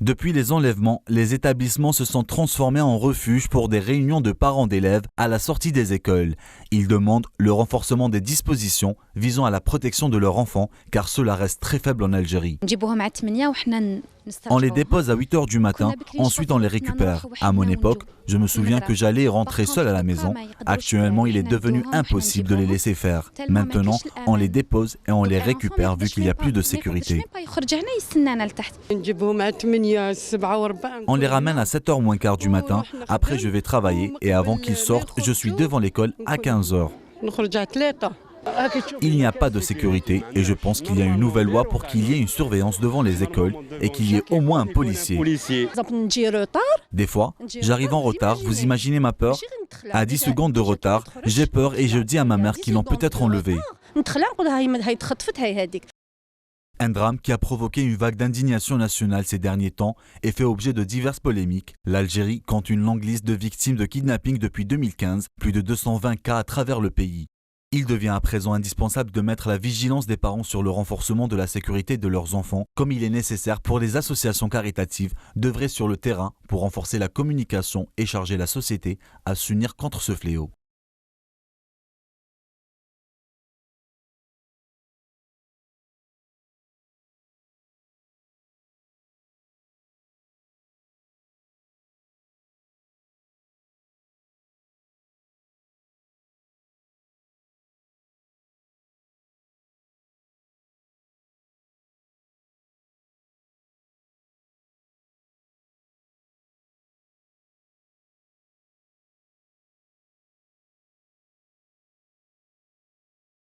Depuis les enlèvements, les établissements se sont transformés en refuge pour des réunions de parents d'élèves à la sortie des écoles. Ils demandent le renforcement des dispositions visant à la protection de leurs enfants, car cela reste très faible en Algérie. On les dépose à 8 h du matin, ensuite on les récupère. À mon époque, je me souviens que j'allais rentrer seul à la maison. Actuellement, il est devenu impossible de les laisser faire. Maintenant, on les dépose et on les récupère vu qu'il n'y a plus de sécurité. On les ramène à 7 h moins quart du matin, après je vais travailler et avant qu'ils sortent, je suis devant l'école à 15 h. Il n'y a pas de sécurité et je pense qu'il y a une nouvelle loi pour qu'il y ait une surveillance devant les écoles et qu'il y ait au moins un policier. Des fois, j'arrive en retard, vous imaginez ma peur? À 10 secondes de retard, j'ai peur et je dis à ma mère qu'ils l'ont peut-être enlevé. Un drame qui a provoqué une vague d'indignation nationale ces derniers temps et fait objet de diverses polémiques. L'Algérie compte une longue liste de victimes de kidnapping depuis 2015, plus de 220 cas à travers le pays. Il devient à présent indispensable de mettre la vigilance des parents sur le renforcement de la sécurité de leurs enfants, comme il est nécessaire pour les associations caritatives d'œuvrer sur le terrain pour renforcer la communication et charger la société à s'unir contre ce fléau.